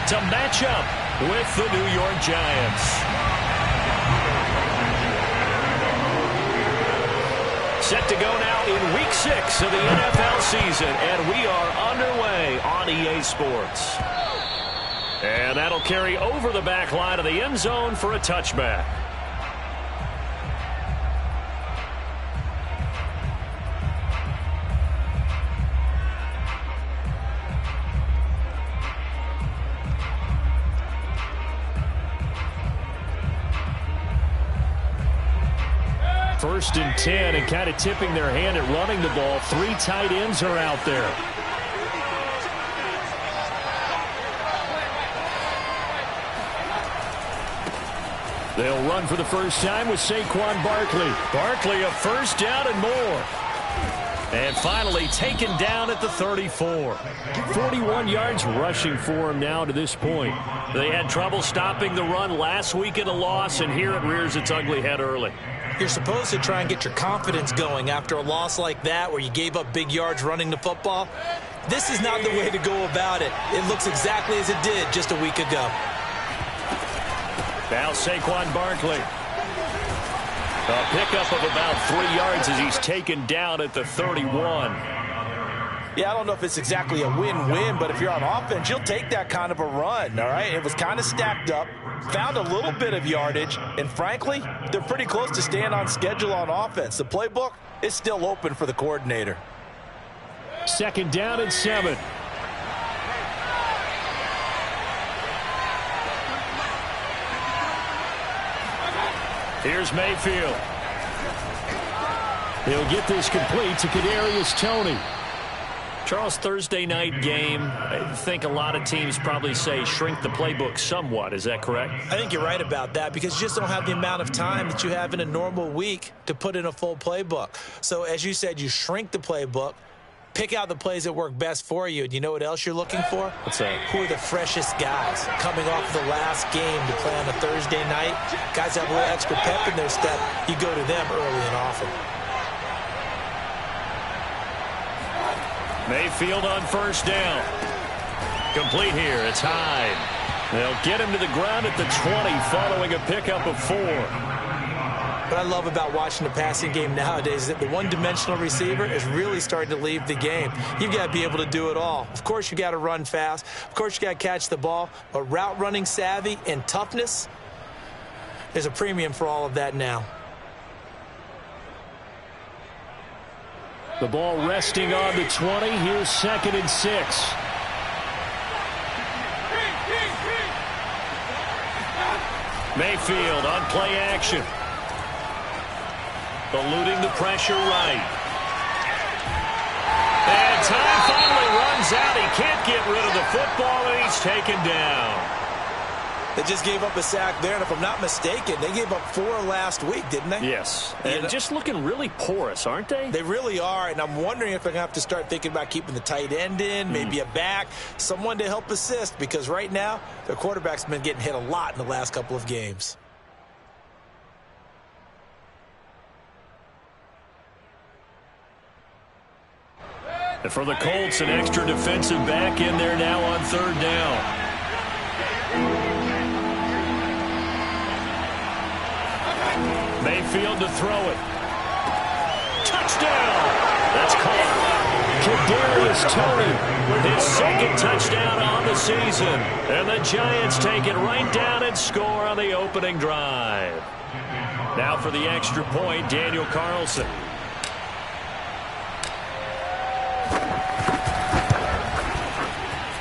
to match up with the New York Giants. Set to go now in Week 6 of the NFL season, and we are underway on EA Sports. And that'll carry over the back line of the end zone for a touchback. First and 10, and kind of tipping their hand at running the ball. 3 tight ends are out there. They'll run for the first time with Saquon Barkley. Barkley a first down and more. And finally taken down at the 34. 41 yards rushing for him now to this point. They had trouble stopping the run last week in a loss, and here it rears its ugly head early. You're supposed to try and get your confidence going after a loss like that where you gave up big yards running the football. This is not the way to go about it. It looks exactly as it did just a week ago. Now Saquon Barkley. A pickup of about 3 yards as he's taken down at the 31. Yeah, I don't know if it's exactly a win-win, but if you're on offense, you'll take that kind of a run, all right? It was kind of stacked up, found a little bit of yardage, and frankly, they're pretty close to staying on schedule on offense. The playbook is still open for the coordinator. Second down and 7. Here's Mayfield. He'll get this complete to Kadarius Toney. Charles, Thursday night game, I think a lot of teams probably say shrink the playbook somewhat. Is that correct? I think you're right about that because you just don't have the amount of time that you have in a normal week to put in a full playbook. So as you said, you shrink the playbook, pick out the plays that work best for you. And you know what else you're looking for? What's that? Who are the freshest guys coming off the last game to play on a Thursday night? Guys have a little extra pep in their step. You go to them early and often. Mayfield on first down. Complete here. It's Hyde. They'll get him to the ground at the 20 following a pickup of 4. What I love about watching the passing game nowadays is that the one-dimensional receiver is really starting to leave the game. You've got to be able to do it all. Of course, you got to run fast. Of course, you got to catch the ball. But route running savvy and toughness, there's a premium for all of that now. The ball resting on the 20. Here's 2nd and 6. Mayfield on play action. Eluding the pressure right. And time finally runs out. He can't get rid of the football, and he's taken down. They just gave up a sack there, and if I'm not mistaken, they gave up 4 last week, didn't they? Yes, and just looking really porous, aren't they? They really are, and I'm wondering if they're going to have to start thinking about keeping the tight end in, maybe a back, someone to help assist, because right now, their quarterback's been getting hit a lot in the last couple of games. And for the Colts, an extra defensive back in there now on 3rd down. Mayfield to throw it. Touchdown! That's caught. Kadarius Toney, his 2nd touchdown on the season. And the Giants take it right down and score on the opening drive. Now for the extra point, Daniel Carlson.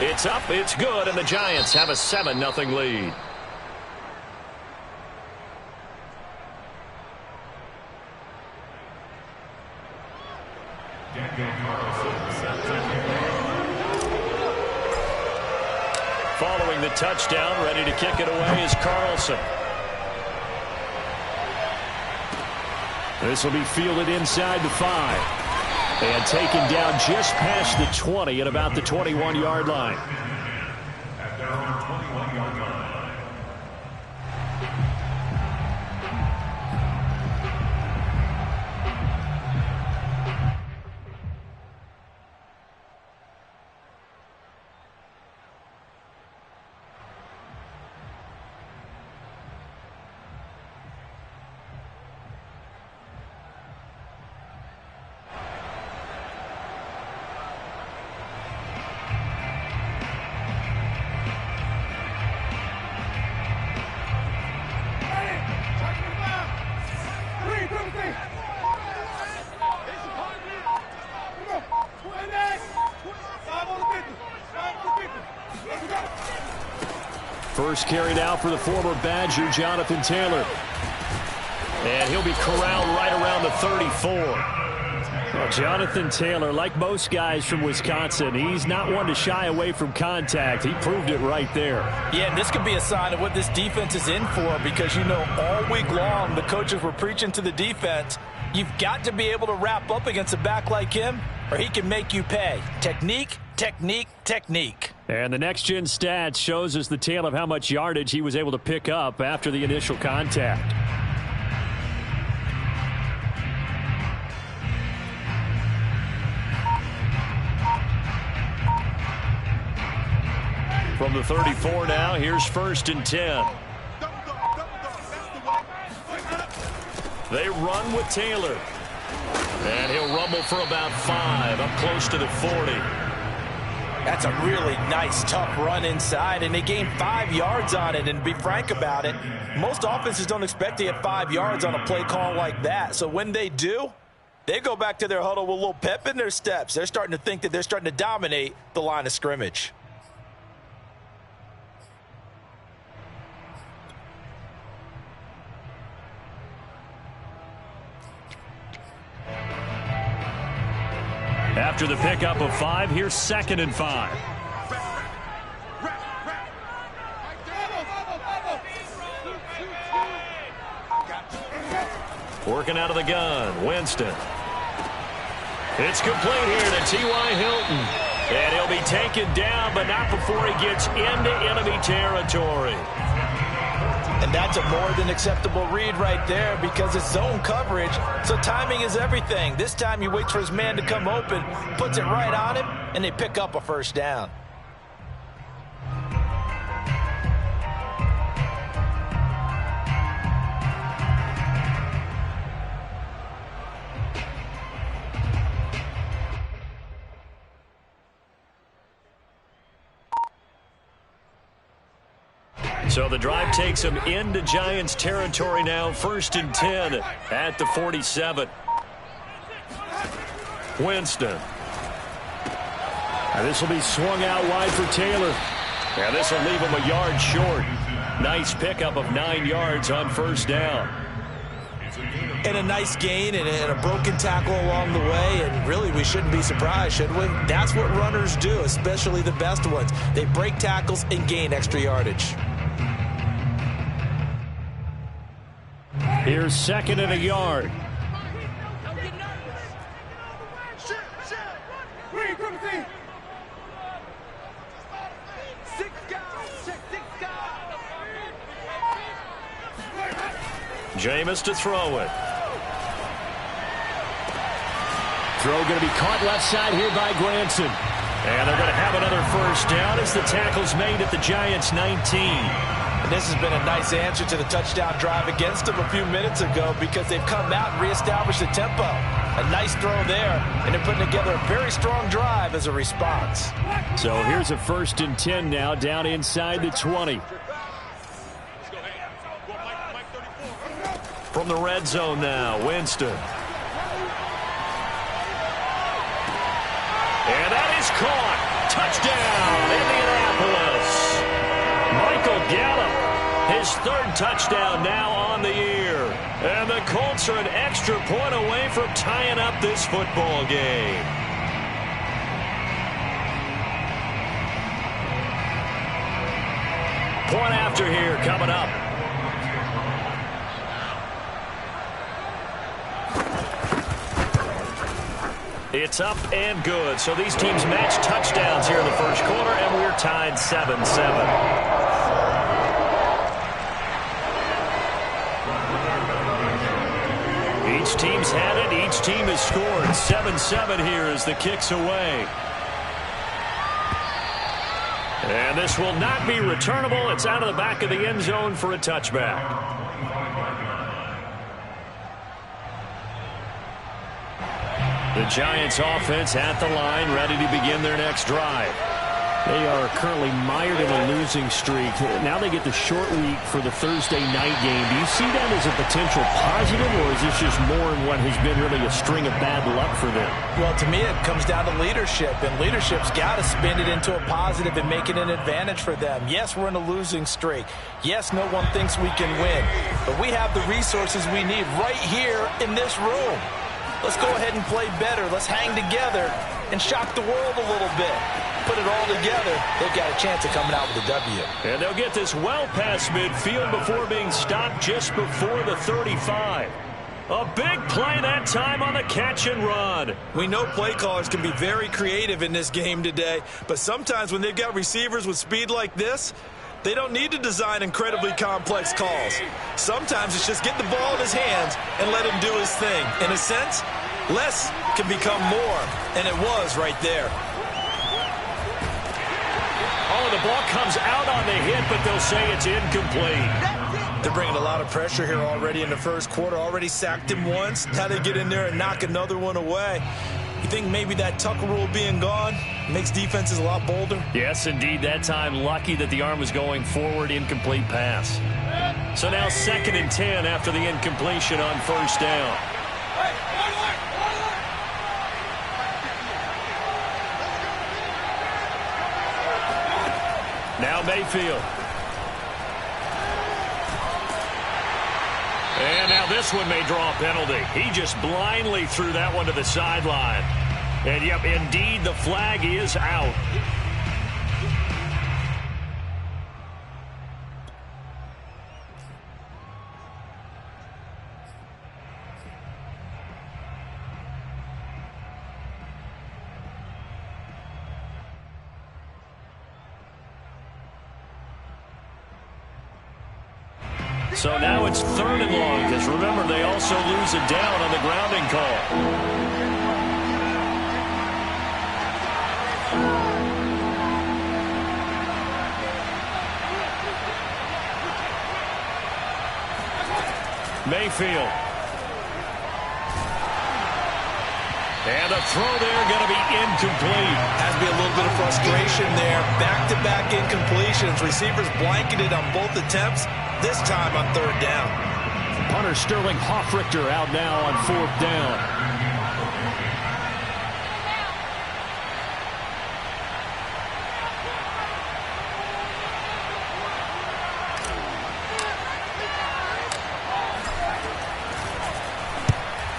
It's up, it's good, and the Giants have a 7-0 lead. Following the touchdown, ready to kick it away is Carlson. This will be fielded inside the 5. And taken down just past the 20 at about the 21-yard line. First carry now for the former Badger, Jonathan Taylor. And he'll be corralled right around the 34. Well, Jonathan Taylor, like most guys from Wisconsin, he's not one to shy away from contact. He proved it right there. Yeah, and this could be a sign of what this defense is in for, because, you know, all week long the coaches were preaching to the defense, you've got to be able to wrap up against a back like him or he can make you pay. Technique, technique, technique. And the next-gen stats shows us the tale of how much yardage he was able to pick up after the initial contact. From the 34 now, here's 1st and 10. They run with Taylor. And he'll rumble for about 5, up close to the 40. That's a really nice, tough run inside, and they gained 5 yards on it. And to be frank about it, most offenses don't expect to get 5 yards on a play call like that. So when they do, they go back to their huddle with a little pep in their steps. They're starting to think that they're starting to dominate the line of scrimmage. After the pickup of 5, here's 2nd and 5. Working out of the gun, Winston. It's complete here to T.Y. Hilton. And he'll be taken down, but not before he gets into enemy territory. And that's a more than acceptable read right there, because it's zone coverage, so timing is everything. This time he waits for his man to come open, puts it right on him, and they pick up a 1st down. So the drive takes him into Giants territory now. 1st and 10 at the 47. Winston. This will be swung out wide for Taylor. And this will leave him a yard short. Nice pickup of 9 yards on 1st down. And a nice gain and a broken tackle along the way. And really, we shouldn't be surprised, should we? That's what runners do, especially the best ones. They break tackles and gain extra yardage. Here's 2nd and a yard. Jameis to throw it. Throw going to be caught left side here by Granson. And they're going to have another 1st down as the tackle's made at the Giants' 19. And this has been a nice answer to the touchdown drive against them a few minutes ago, because they've come out and reestablished the tempo. A nice throw there, and they're putting together a very strong drive as a response. So here's a 1st and 10 now, down inside the 20. From the red zone now, Winston. And that is caught. Touchdown, Indianapolis. Michael Gallup, his 3rd touchdown now on the year. And the Colts are an extra point away from tying up this football game. Point after here coming up. It's up and good. So these teams match touchdowns here in the 1st quarter, and we're tied 7-7. Each team's had it. Each team has scored. 7-7 here as the kick's away. And this will not be returnable. It's out of the back of the end zone for a touchback. The Giants offense at the line, ready to begin their next drive. They are currently mired in a losing streak. Now they get the short week for the Thursday night game. Do you see that as a potential positive, or is this just more in what has been really a string of bad luck for them? Well, to me, it comes down to leadership, and leadership's got to spin it into a positive and make it an advantage for them. Yes, we're in a losing streak. Yes, no one thinks we can win, but we have the resources we need right here in this room. Let's go ahead and play better. Let's hang together and shock the world a little bit. Put it all together, they've got a chance of coming out with a W. And they'll get this well past midfield before being stopped just before the 35. A big play that time on the catch and run. We know play callers can be very creative in this game today, but sometimes when they've got receivers with speed like this, they don't need to design incredibly complex calls. Sometimes it's just get the ball in his hands and let him do his thing. In a sense, less can become more, and it was right there. Oh, the ball comes out on the hit, but they'll say it's incomplete. They're bringing a lot of pressure here already in the first quarter. Already sacked him once. Now they get in there and knock another one away. You think maybe that Tucker rule being gone makes defenses a lot bolder? Yes, indeed. That time, lucky that the arm was going forward. Incomplete pass. So now 2nd and 10 after the incompletion on first down. Now Mayfield. And now this one may draw a penalty. He just blindly threw that one to the sideline. And, yep, indeed, the flag is out. So now it's 3rd and long, because remember, they also lose it down on the grounding call. Mayfield. And the throw there going to be incomplete. Has to be a little bit of frustration there. Back-to-back incompletions. Receivers blanketed on both attempts. This time on 3rd down. Punter Sterling Hoffrichter out now on 4th down.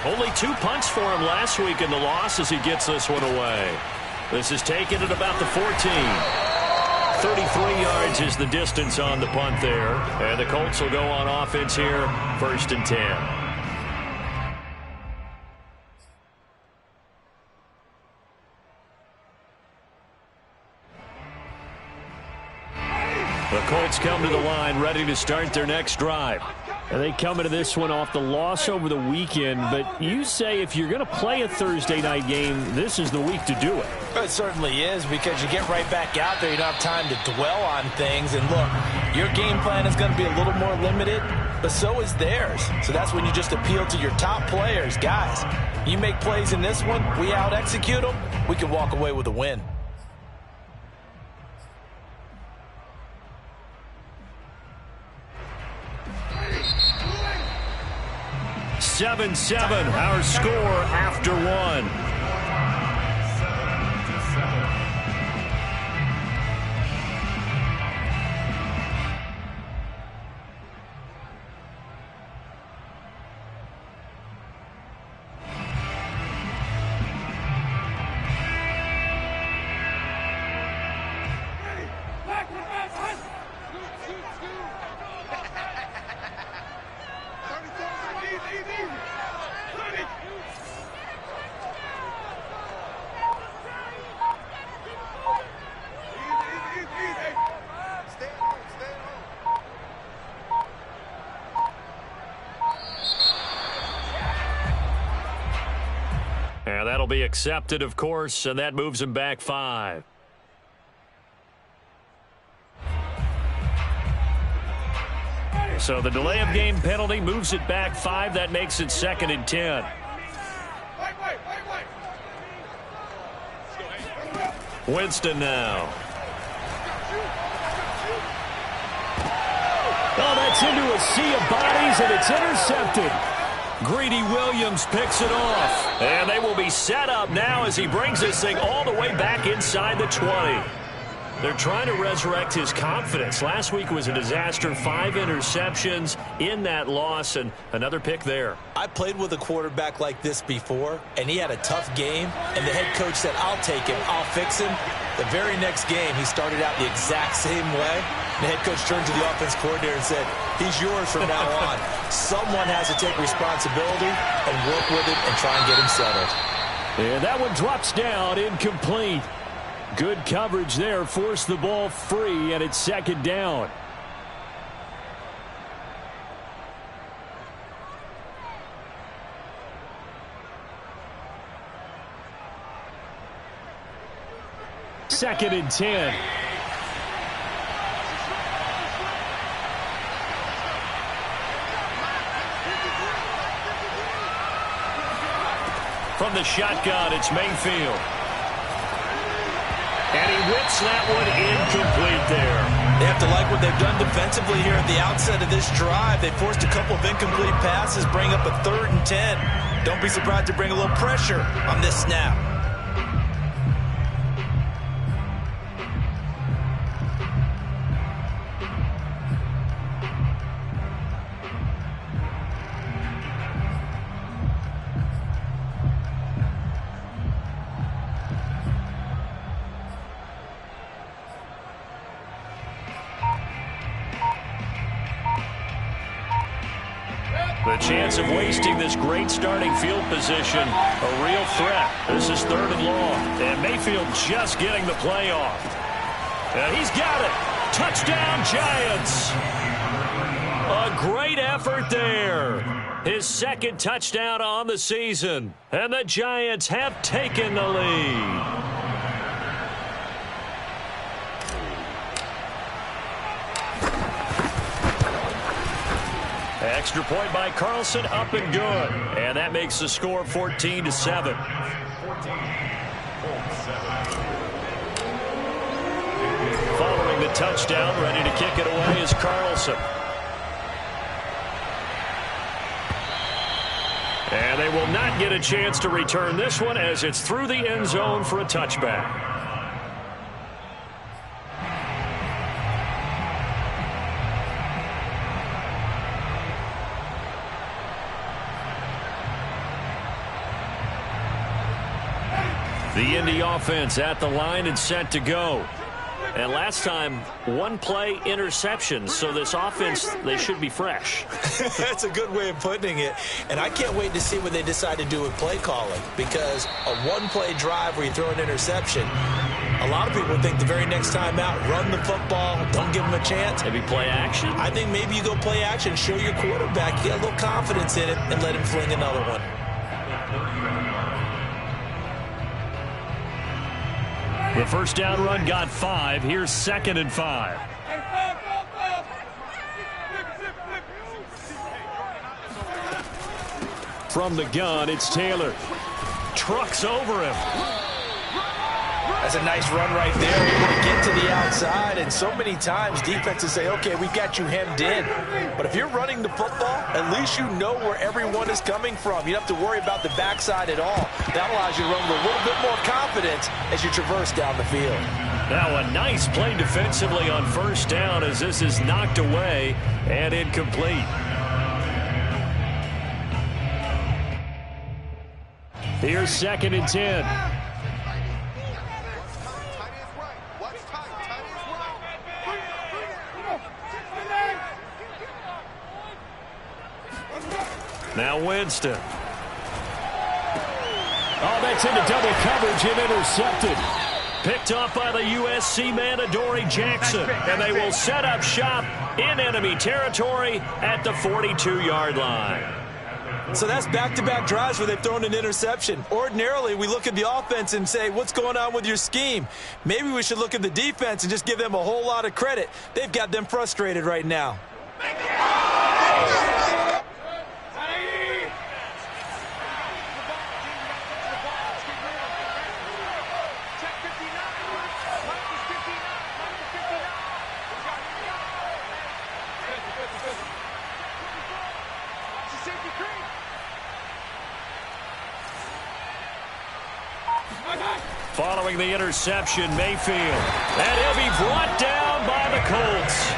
Only 2 punts for him last week in the loss as he gets this one away. This is taken at about the 14. 33 yards is the distance on the punt there. And the Colts will go on offense here, 1st and 10. The Colts come to the line ready to start their next drive. And they come into this one off the loss over the weekend, but you say if you're going to play a Thursday night game, this is the week to do it. It certainly is, because you get right back out there. You don't have time to dwell on things. And look, your game plan is going to be a little more limited, but so is theirs. So that's when you just appeal to your top players. Guys, you make plays in this one, we out-execute them, we can walk away with a win. 7-7, our score after 1. And that'll be accepted, of course, and that moves him back 5. So the delay of game penalty moves it back 5. That makes it 2nd and 10. Winston now. Gets into a sea of bodies, and it's intercepted. Greedy Williams picks it off. And they will be set up now as he brings this thing all the way back inside the 20. They're trying to resurrect his confidence. Last week was a disaster. 5 interceptions in that loss, and another pick there. I played with a quarterback like this before, and he had a tough game, and the head coach said, I'll take him, I'll fix him. The very next game, he started out the exact same way. The head coach turned to the offense coordinator and said, he's yours from now on. Someone has to take responsibility and work with him and try and get him settled. And that one drops down, incomplete. Good coverage there, forced the ball free, and it's second down. Second and 10. From the shotgun, it's Mayfield. And he whips that one incomplete there. They have to like what they've done defensively here at the outset of this drive. They forced a couple of incomplete passes, bring up a 3rd and 10. Don't be surprised to bring a little pressure on this snap. The chance of wasting this great starting field position, a real threat. This is 3rd and long, and Mayfield just getting the play off. And he's got it. Touchdown, Giants. A great effort there. His 2nd touchdown on the season, and the Giants have taken the lead. Extra point by Carlson, up and good. And that makes the score 14-7. Following the touchdown, ready to kick it away is Carlson. And they will not get a chance to return this one as it's through the end zone for a touchback. The Indy offense at the line and set to go. And last time, 1-play interception. So this offense, they should be fresh. That's a good way of putting it. And I can't wait to see what they decide to do with play calling. Because a 1-play drive where you throw an interception, a lot of people think the very next time out, run the football, don't give them a chance. Maybe play action? I think maybe you go play action, show your quarterback, you got a little confidence in it, and let him fling another one. The first down run got 5. Here's 2nd and 5. From the gun, it's Taylor. Trucks over him. That's a nice run right there. Able to get to the outside, and so many times defenses say, okay, we've got you hemmed in. But if you're running the football, at least you know where everyone is coming from. You don't have to worry about the backside at all. That allows you to run with a little bit more confidence as you traverse down the field. Now a nice play defensively on first down as this is knocked away and incomplete. Here's 2nd and 10. Now Winston. Oh, that's into double coverage and intercepted. Picked off by the USC man, Adoree Jackson. And they will set up shop in enemy territory at the 42-yard line. So that's back-to-back drives where they've thrown an interception. Ordinarily, we look at the offense and say, what's going on with your scheme? Maybe we should look at the defense and just give them a whole lot of credit. They've got them frustrated right now. Following the interception, Mayfield. And he'll be brought down by the Colts.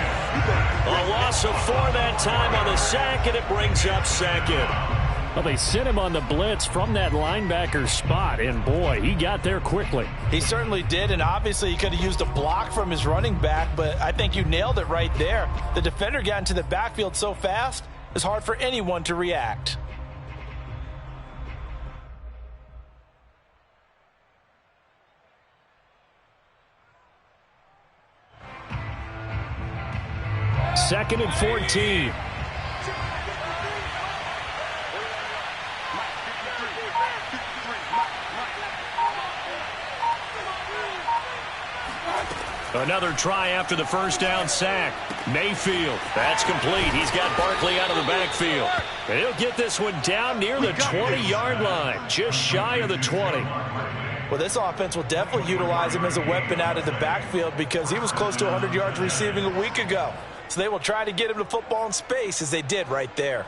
A loss of 4 that time on the sack, and it brings up second. Well, they sent him on the blitz from that linebacker spot, and boy, he got there quickly. He certainly did, and obviously he could have used a block from his running back, but I think you nailed it right there. The defender got into the backfield so fast, it's hard for anyone to react. Second and 14. Another try after the first down sack. Mayfield, that's complete. He's got Barkley out of the backfield. And he'll get this one down near the 20-yard line, just shy of the 20. Well, this offense will definitely utilize him as a weapon out of the backfield because he was close to 100 yards receiving a week ago. So they will try to get him to football in space as they did right there.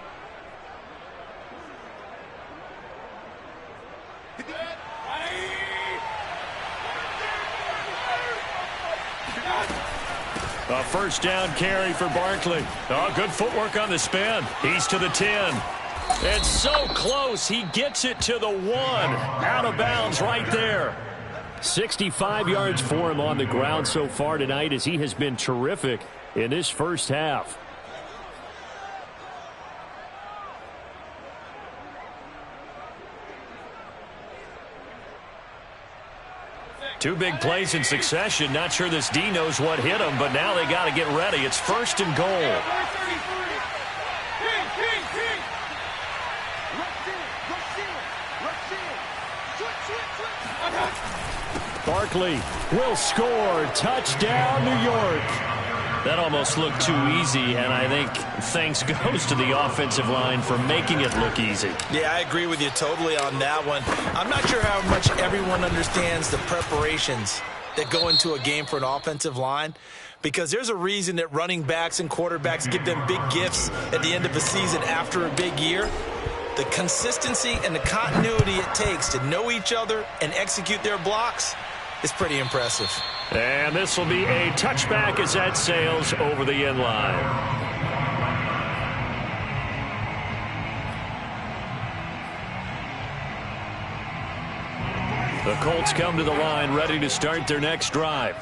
A first down carry for Barkley. Oh, good footwork on the spin. He's to the 10. And so close, he gets it to the 1. Out of bounds right there. 65 yards for him on the ground so far tonight as he has been terrific in this first half. Two big plays in succession. Not sure this D knows what hit him, but now they got to get ready. It's first and goal. Barkley will score. Touchdown, New York. That almost looked too easy, and I think thanks goes to the offensive line for making it look easy. Yeah, I agree with you totally on that one. I'm not sure how much everyone understands the preparations that go into a game for an offensive line, because there's a reason that running backs and quarterbacks give them big gifts at the end of a season after a big year. The consistency and the continuity it takes to know each other and execute their blocks is pretty impressive. And this will be a touchback as that sails over the end line. The Colts come to the line ready to start their next drive.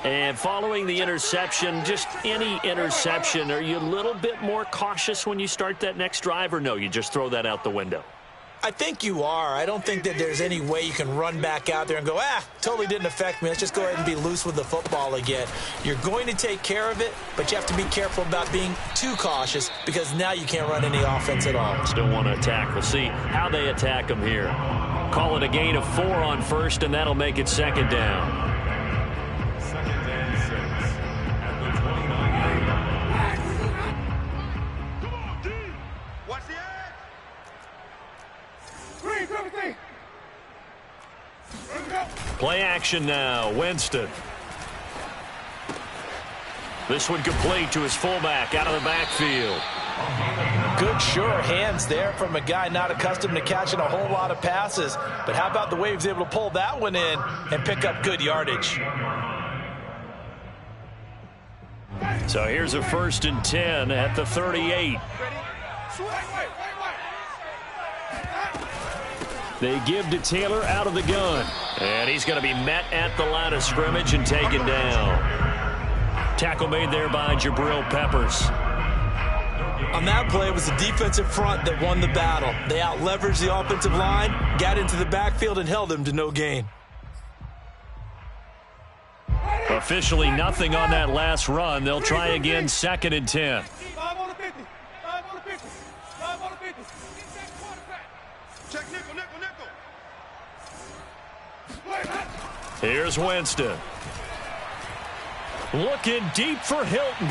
And following the interception, just any interception, are you a little bit more cautious when you start that next drive, or no, you just throw that out the window? I think you are. I don't think that there's any way you can run back out there and go, totally didn't affect me. Let's just go ahead and be loose with the football again. You're going to take care of it, but you have to be careful about being too cautious because now you can't run any offense at all. Still want to attack. We'll see how they attack them here. Call it a gain of 4 on first, and that'll make it second down. Play action now. Winston. This one complete to his fullback out of the backfield. Good, sure hands there from a guy not accustomed to catching a whole lot of passes. But how about the way he was able to pull that one in and pick up good yardage? So here's a 1st and 10 at the 38. They give to Taylor out of the gun. And he's going to be met at the line of scrimmage and taken down. Tackle made there by Jabril Peppers. On that play, it was the defensive front that won the battle. They out-leveraged the offensive line, got into the backfield, and held them to no gain. Officially nothing on that last run. They'll try again, 2nd and 10. Here's Winston. Looking deep for Hilton.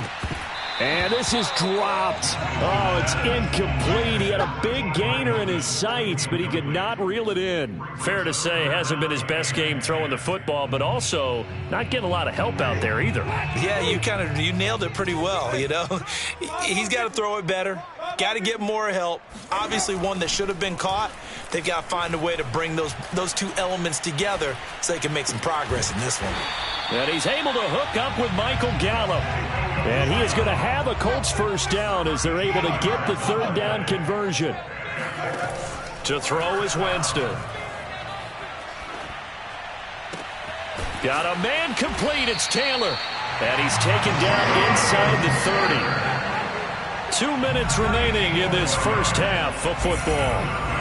And this is dropped. Oh, it's incomplete. He had a big gainer in his sights, but he could not reel it in. Fair to say, hasn't been his best game throwing the football, but also not getting a lot of help out there either. Yeah, you nailed it pretty well, you know. He's got to throw it better. Got to get more help. Obviously one that should have been caught. They've got to find a way to bring those two elements together so they can make some progress in this one. And he's able to hook up with Michael Gallup. And he is going to have a Colts first down as they're able to get the third down conversion. To throw is Winston. Got a man complete. It's Taylor. And he's taken down inside the 30. 2 minutes remaining in this first half of football.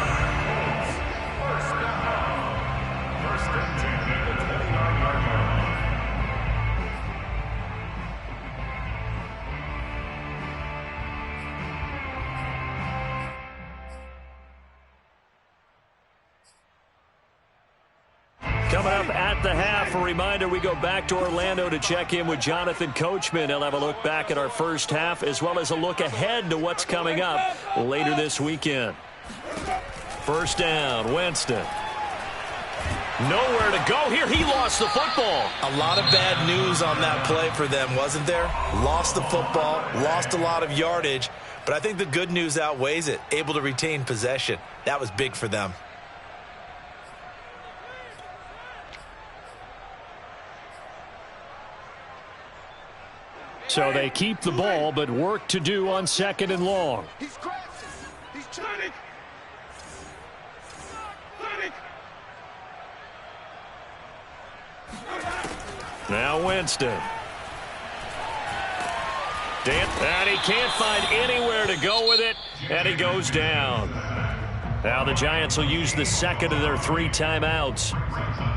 Coming up at the half, a reminder, we go back to Orlando to check in with Jonathan Coachman. He'll have a look back at our first half as well as a look ahead to what's coming up later this weekend. First down, Winston. Nowhere to go here. He lost the football. A lot of bad news on that play for them, wasn't there? Lost the football, lost a lot of yardage, but I think the good news outweighs it. Able to retain possession. That was big for them. So they keep the ball, but work to do on second and long. He's crashing. He's turning. Now Winston. And he can't find anywhere to go with it, and he goes down. Now the Giants will use the second of their 3 timeouts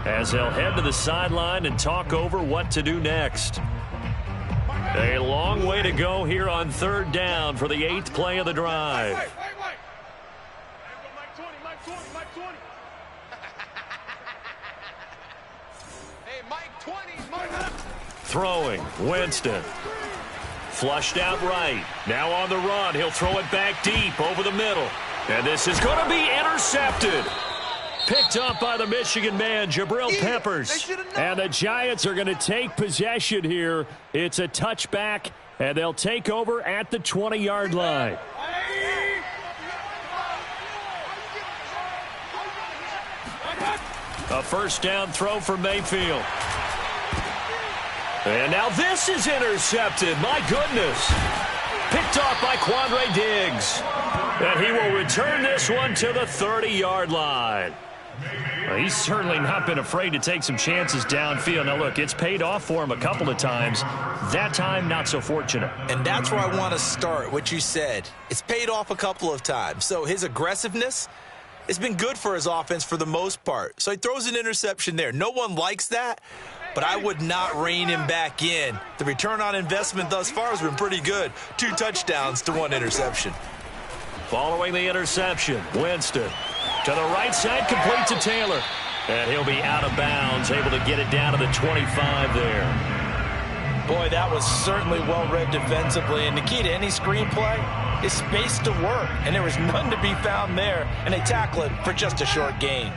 as they'll head to the sideline and talk over what to do next. A long way to go here on third down for the 8th play of the drive. Wait. Mike 20. Hey, Mike 20. Throwing, Winston. Flushed out right. Now on the run. He'll throw it back deep over the middle. And this is going to be intercepted. Picked up by the Michigan man, Jabril Peppers. And the Giants are going to take possession here. It's a touchback, and they'll take over at the 20-yard line. A first down throw for Mayfield. And now this is intercepted. My goodness. Picked off by Quandre Diggs. And he will return this one to the 30-yard line. Well, he's certainly not been afraid to take some chances downfield. Now, look, it's paid off for him a couple of times. That time, not so fortunate. And that's where I want to start, what you said. It's paid off a couple of times. So his aggressiveness, it's been good for his offense for the most part. So he throws an interception there. No one likes that, but I would not rein him back in. The return on investment thus far has been pretty good. 2 touchdowns to 1 interception. Following the interception, Winston. To the right side, complete to Taylor. And he'll be out of bounds, able to get it down to the 25 there. Boy, that was certainly well-read defensively. And the key to any screenplay is space to work. And there was none to be found there. And they tackle it for just a short gain.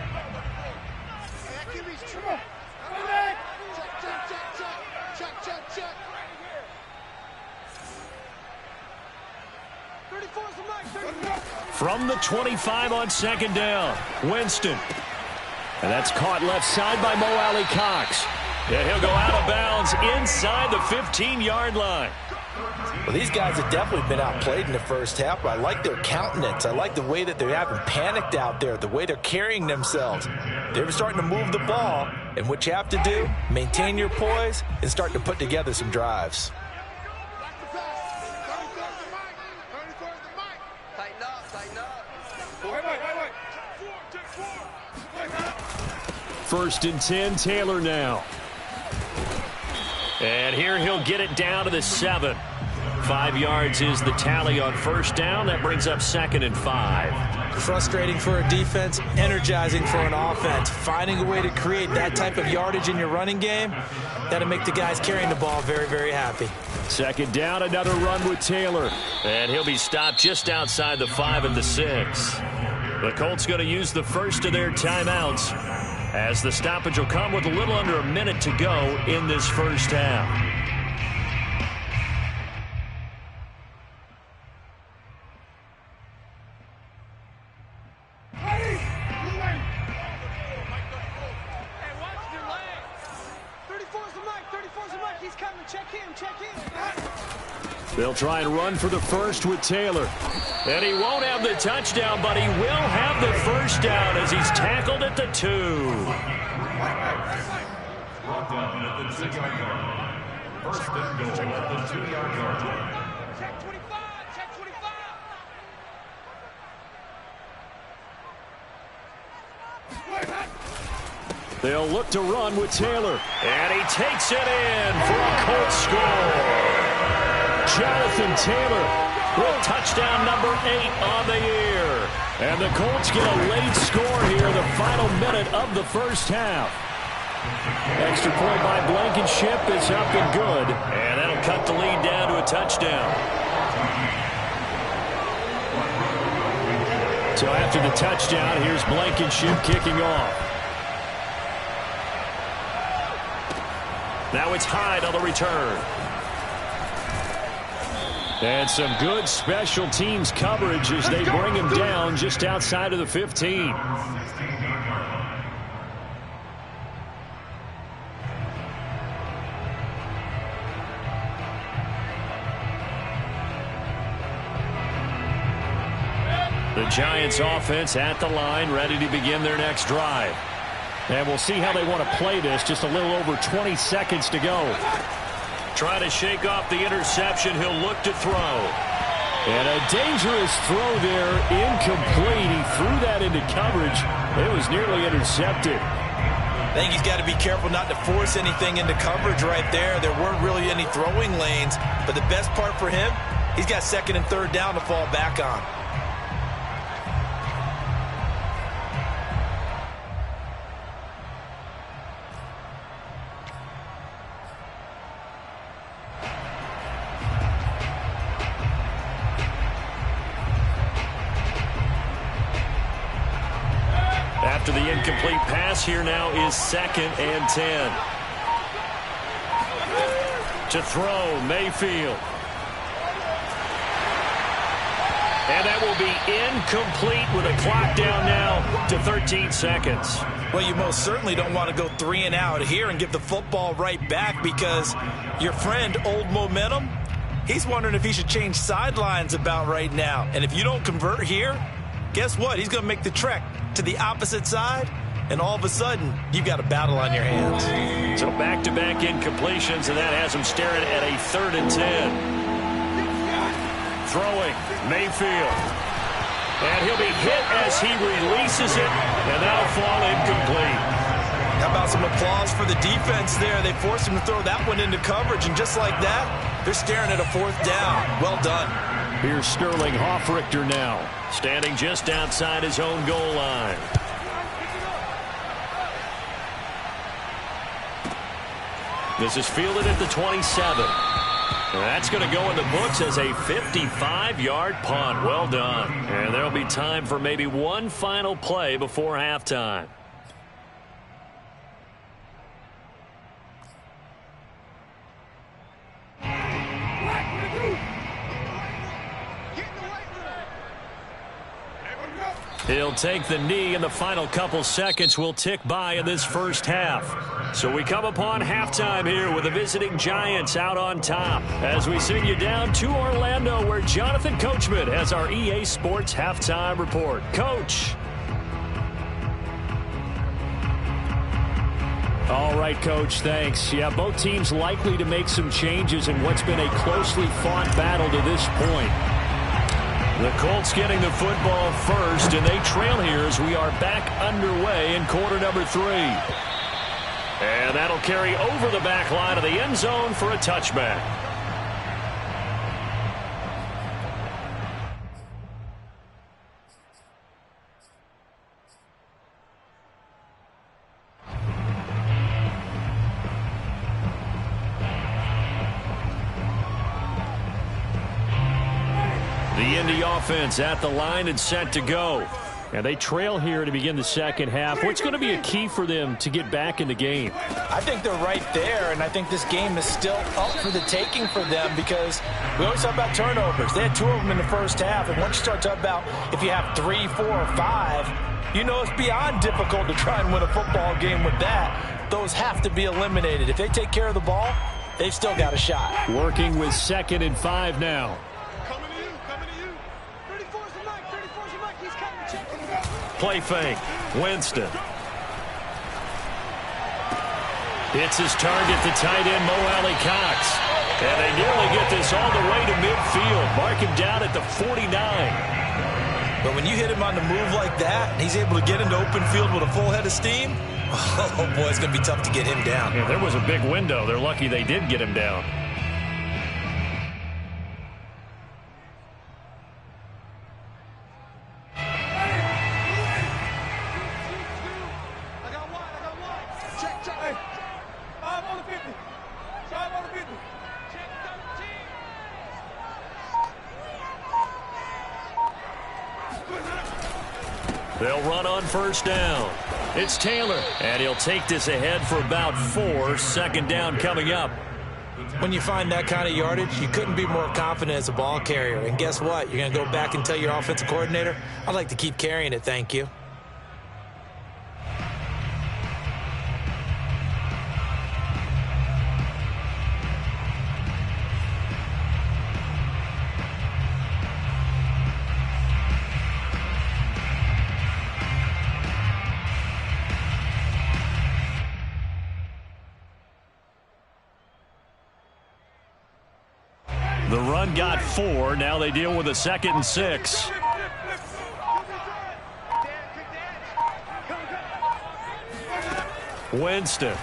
From the 25 on second down, Winston. And that's caught left side by Mo Alley Cox. And he'll go out of bounds inside the 15-yard line. Well, these guys have definitely been outplayed in the first half, but I like their countenance. I like the way that they haven't panicked out there, the way they're carrying themselves. They're starting to move the ball, and what you have to do, maintain your poise and start to put together some drives. First and 10, Taylor now. And here he'll get it down to the 7. 5 yards is the tally on first down. That brings up 2nd and 5. Frustrating for a defense, energizing for an offense. Finding a way to create that type of yardage in your running game, that'll make the guys carrying the ball very, very happy. Second down, another run with Taylor. And he'll be stopped just outside the 5 and the 6. The Colts going to use the first of their timeouts, as the stoppage will come with a little under a minute to go in this first half. They'll try and run for the first with Taylor. And he won't have the touchdown, but he will have the first down as he's tackled at the 2. Brought down at the 2-yard line. First and goal at the 2-yard line. Check 25, check 25. They'll look to run with Taylor. And he takes it in for a Colts score. Jonathan Taylor with touchdown number 8 on the year. And the Colts get a late score here, the final minute of the first half. Extra point by Blankenship is up and good. And that'll cut the lead down to a touchdown. So after the touchdown, here's Blankenship kicking off. Now it's Hyde on the return. And some good special teams coverage as they bring him down just outside of the 15. The Giants offense at the line, ready to begin their next drive. And we'll see how they want to play this. Just a little over 20 seconds to go. Trying to shake off the interception. He'll look to throw. And a dangerous throw there, incomplete. He threw that into coverage. It was nearly intercepted. I think he's got to be careful not to force anything into coverage right there. There weren't really any throwing lanes. But the best part for him, he's got second and third down to fall back on. After the incomplete pass, here now is 2nd and 10. To throw, Mayfield. And that will be incomplete with a clock down now to 13 seconds. Well, you most certainly don't want to go 3 and out here and get the football right back, because your friend, Old Momentum, he's wondering if he should change sidelines about right now. And if you don't convert here, guess what? He's going to make the trek to the opposite side, and all of a sudden, you've got a battle on your hands. So back-to-back incompletions, and that has him staring at a 3rd and 10. Throwing, Mayfield. And he'll be hit as he releases it, and that'll fall incomplete. How about some applause for the defense there? They forced him to throw that one into coverage, and just like that, they're staring at a 4th down. Well done. Here's Sterling Hoffrichter now, standing just outside his own goal line. This is fielded at the 27. And that's going to go in the books as a 55-yard punt. Well done. And there'll be time for maybe one final play before halftime. He'll take the knee, and the final couple seconds will tick by in this first half. So we come upon halftime here with the visiting Giants out on top as we send you down to Orlando, where Jonathan Coachman has our EA Sports halftime report. Coach. All right, Coach, thanks. Yeah, both teams likely to make some changes in what's been a closely fought battle to this point. The Colts getting the football first, and they trail here as we are back underway in quarter number 3. And that'll carry over the back line of the end zone for a touchback. The Indy offense at the line and set to go. And they trail here to begin the second half. What's going to be a key for them to get back in the game? I think they're right there, and I think this game is still up for the taking for them, because we always talk about turnovers. They had 2 of them in the first half, and once you start talking about if you have 3, 4, or 5, you know it's beyond difficult to try and win a football game with that. Those have to be eliminated. If they take care of the ball, they've still got a shot. Working with 2nd and 5 now. Coming to you, coming to you. 34's the mic, 34's the mic. He's cutting, check. Play fake. Winston. Hits his target, the tight end, Mo Alley Cox. And they nearly get this all the way to midfield. Mark him down at the 49. But when you hit him on the move like that, and he's able to get into open field with a full head of steam, oh boy, it's going to be tough to get him down. Yeah, there was a big window. They're lucky they did get him down. I got one. Check. Hey, 5 on the 50. 5 on the 50. Check 13. They'll run on 1st down. It's Taylor, and he'll take this ahead for about 4. 2nd down coming up. When you find that kind of yardage, you couldn't be more confident as a ball carrier. And guess what? You're going to go back and tell your offensive coordinator, I'd like to keep carrying it, thank you. The run got 4. Now they deal with a 2nd and 6. Winston.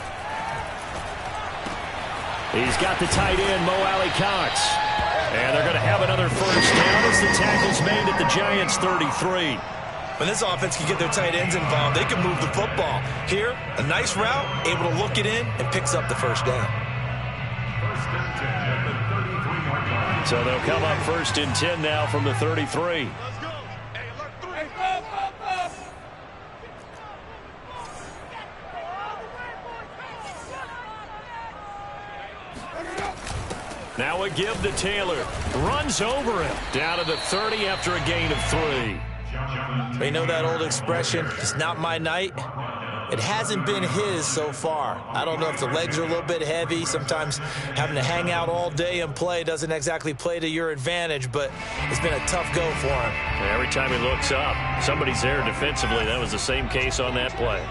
He's got the tight end, Mo Alley Cox. And they're going to have another 1st down as the tackle's made at the Giants' 33. When this offense can get their tight ends involved, they can move the football. Here, a nice route, able to look it in, and picks up the 1st down. 1st and 10 at the 33-yard line. So they'll come up 1st and 10 now from the 33. Let's go. Hey, look, 3. Hey, up. Now a give to Taylor. Runs over him. Down to the 30 after a gain of 3. You know that old expression, it's not my night? It hasn't been his so far. I don't know if the legs are a little bit heavy. Sometimes having to hang out all day and play doesn't exactly play to your advantage, but it's been a tough go for him. Every time he looks up, somebody's there defensively. That was the same case on that play.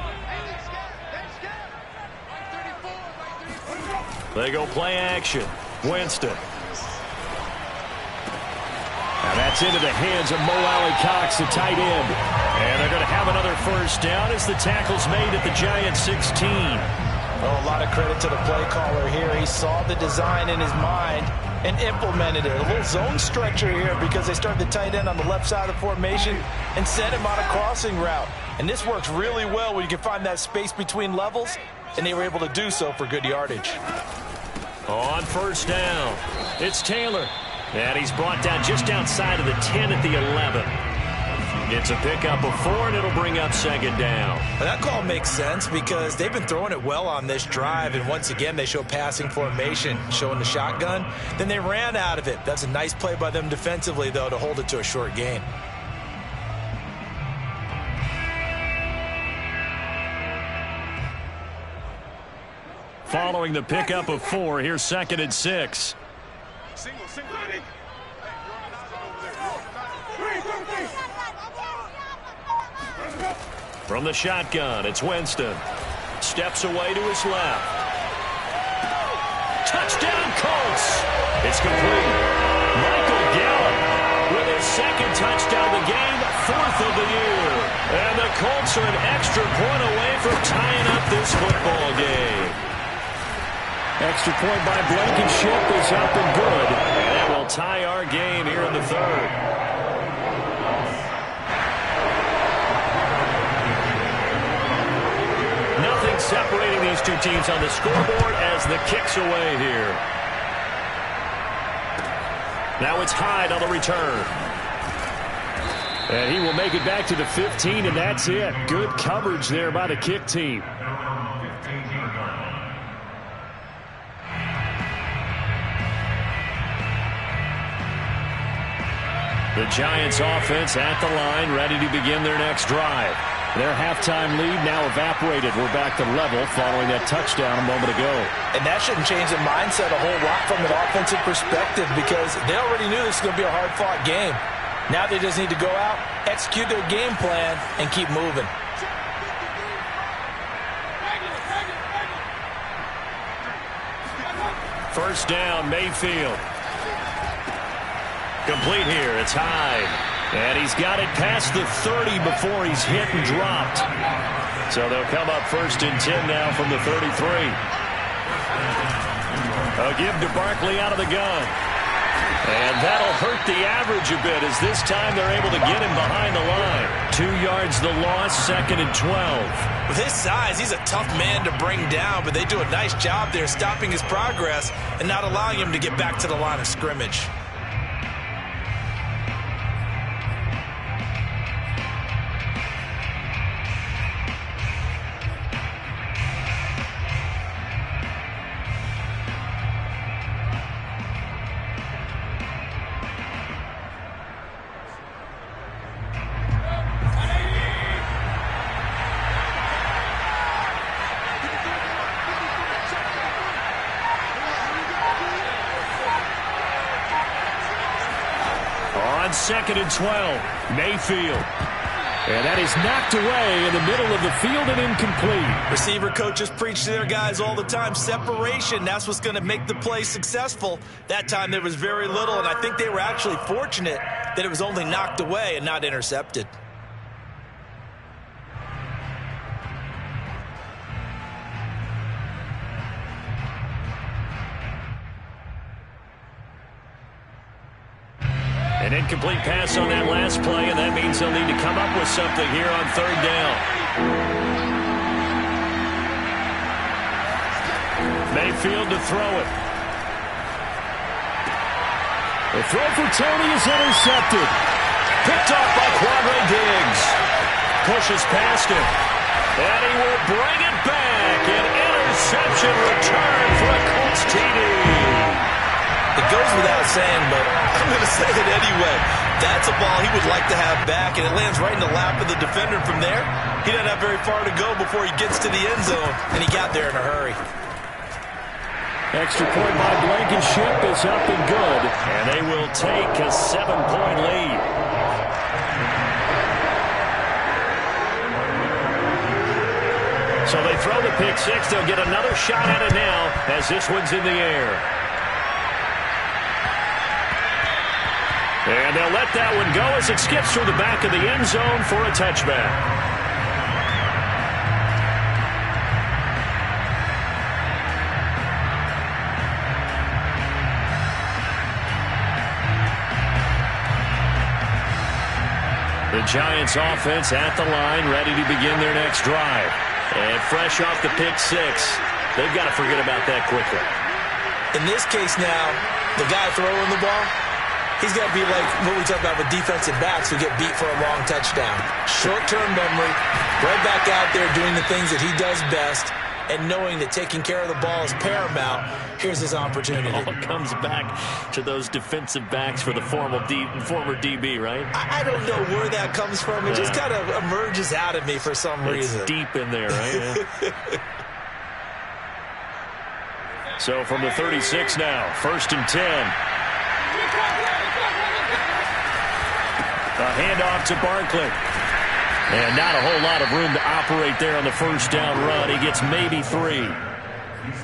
They go play action. Winston. Now that's into the hands of Mo Alley Cox, the tight end. And they're going to have another 1st down as the tackle's made at the Giants' 16. Oh, a lot of credit to the play caller here. He saw the design in his mind and implemented it. A little zone stretcher here because they started the tight end on the left side of the formation and sent him on a crossing route. And this works really well when you can find that space between levels, and they were able to do so for good yardage. On 1st down, it's Taylor. And he's brought down just outside of the 10 at the 11. It's a pickup of 4, and it'll bring up 2nd down. Well, that call makes sense because they've been throwing it well on this drive, and once again they show passing formation, showing the shotgun. Then they ran out of it. That's a nice play by them defensively, though, to hold it to a short gain. Following the pickup of 4, here's 2nd and 6. Single. From the shotgun, it's Winston. Steps away to his left. Touchdown, Colts! It's complete. Michael Gallup with his 2nd touchdown of the game, 4th of the year. And the Colts are an extra point away from tying up this football game. Extra point by Blankenship is up and good. And that will tie our game here in the 3rd. Nothing separating these two teams on the scoreboard as the kick's away here. Now it's Hyde on the return. And he will make it back to the 15, and that's it. Good coverage there by the kick team. The Giants offense at the line, ready to begin their next drive. Their halftime lead now evaporated. We're back to level following that touchdown a moment ago. And that shouldn't change the mindset a whole lot from an offensive perspective because they already knew this was going to be a hard-fought game. Now they just need to go out, execute their game plan, and keep moving. First down, Mayfield. Complete here. It's Hyde. And he's got it past the 30 before he's hit and dropped. So they'll come up 1st and 10 now from the 33. A give to Barkley out of the gun. And that'll hurt the average a bit as this time they're able to get him behind the line. 2 yards the loss, 2nd and 12. With his size, he's a tough man to bring down, but they do a nice job there stopping his progress and not allowing him to get back to the line of scrimmage. On 2nd and 12, Mayfield. And that is knocked away in the middle of the field and incomplete. Receiver coaches preach to their guys all the time. Separation, that's what's going to make the play successful. That time there was very little, and I think they were actually fortunate that it was only knocked away and not intercepted. An incomplete pass on that last play, and that means they'll need to come up with something here on 3rd down. Mayfield to throw it. The throw for Tony is intercepted. Picked off by Quadre Diggs. Pushes past him. And he will bring it back. An interception return for a Colts TD. It goes without saying, but I'm going to say it anyway. That's a ball he would like to have back, and it lands right in the lap of the defender from there. He doesn't have very far to go before he gets to the end zone, and he got there in a hurry. Extra point by Blankenship is up and good, and they will take a 7-point lead. So they throw the pick six. They'll get another shot at it now as this one's in the air. And they'll let that one go as it skips through the back of the end zone for a touchback. The Giants offense at the line, ready to begin their next drive. And fresh off the pick six, they've got to forget about that quickly. In this case now, the guy throwing the ball, he's got to be like what we talk about with defensive backs who get beat for a long touchdown. Short-term memory, right back out there doing the things that he does best, and knowing that taking care of the ball is paramount. Here's his opportunity. It all comes back to those defensive backs for the former DB, right? I don't know where that comes from. It just kind of emerges out of me for some reason. It's deep in there, right? Yeah. So from the 36 now, 1st and 10. A handoff to Barkley. And not a whole lot of room to operate there on the first down run. He gets maybe 3.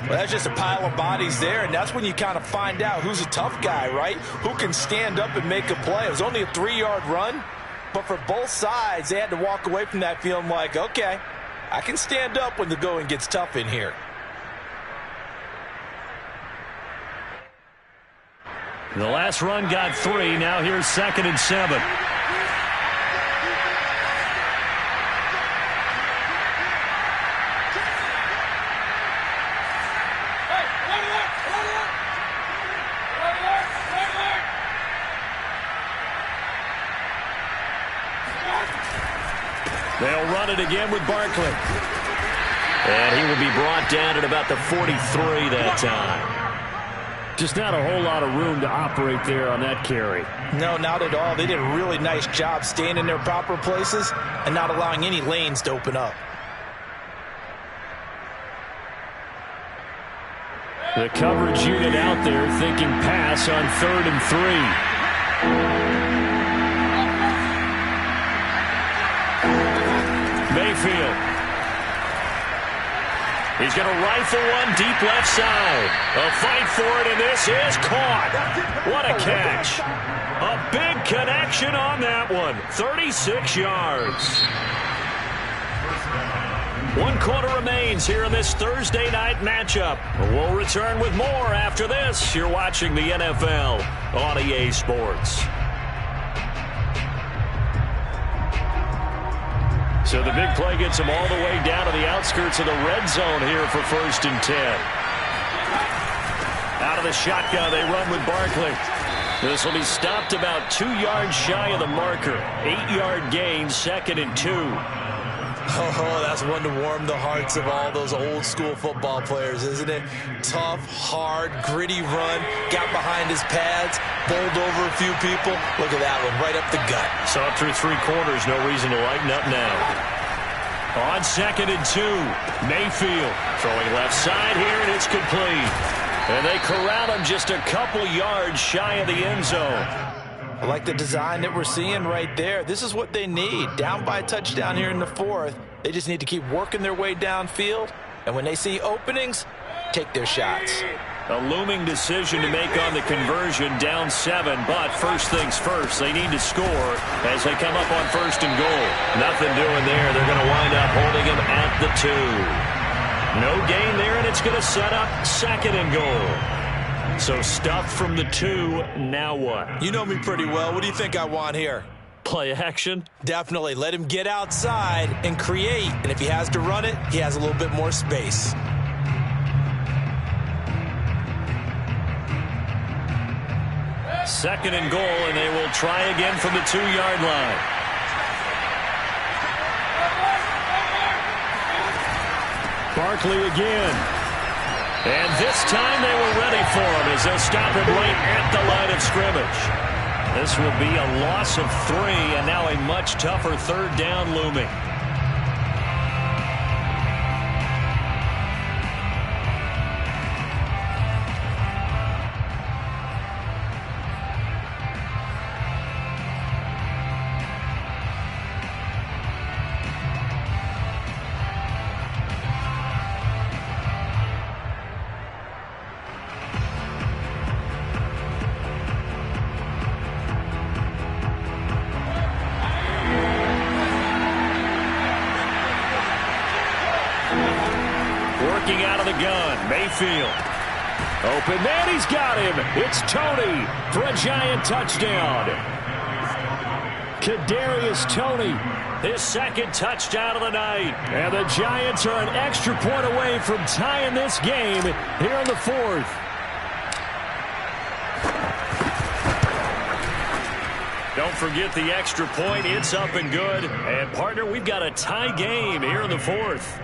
Well, that's just a pile of bodies there, and that's when you kind of find out who's a tough guy, right? Who can stand up and make a play. It was only a 3-yard run, but for both sides, they had to walk away from that feeling like, okay, I can stand up when the going gets tough in here. The last run got 3. Now here's 2nd and 7. They'll run it again with Barkley. And he will be brought down at about the 43 that time. Just not a whole lot of room to operate there on that carry. No, not at all. They did a really nice job staying in their proper places and not allowing any lanes to open up. The coverage unit out there thinking pass on 3rd and 3. Mayfield. He's going to rifle one deep left side. A fight for it, and this is caught. What a catch. A big connection on that one. 36 yards. 1 quarter remains here in this Thursday night matchup. We'll return with more after this. You're watching the NFL on EA Sports. So the big play gets him all the way down to the outskirts of the red zone here for 1st and 10. Out of the shotgun, they run with Barkley. This will be stopped about 2 yards shy of the marker. 8-yard gain, 2nd and 2. Oh, that's one to warm the hearts of all those old-school football players, isn't it? Tough, hard, gritty run, got behind his pads, bowled over a few people. Look at that one, right up the gut. Saw through 3 quarters, no reason to lighten up now. On 2nd and 2, Mayfield throwing left side here, and it's complete. And they corral him just a couple yards shy of the end zone. I like the design that we're seeing right there. This is what they need. Down by a touchdown here in the 4th. They just need to keep working their way downfield. And when they see openings, take their shots. A looming decision to make on the conversion, down 7. But first things first, they need to score as they come up on 1st and goal. Nothing doing there. They're going to wind up holding him at the 2. No gain there, and it's going to set up 2nd and goal. So stuffed from the 2, now what? You know me pretty well. What do you think I want here? Play action? Definitely. Let him get outside and create. And if he has to run it, he has a little bit more space. Second and goal, and they will try again from the 2-yard line. Barkley again. And this time they were ready for him as they'll stop him right at the line of scrimmage. This will be a loss of 3, and now a much tougher 3rd down looming. Working out of the gun, Mayfield. Open man, he's got him. It's Tony for a giant touchdown. Kadarius Toney, his 2nd touchdown of the night. And the Giants are an extra point away from tying this game here in the 4th. Don't forget the extra point. It's up and good. And, partner, we've got a tie game here in the 4th.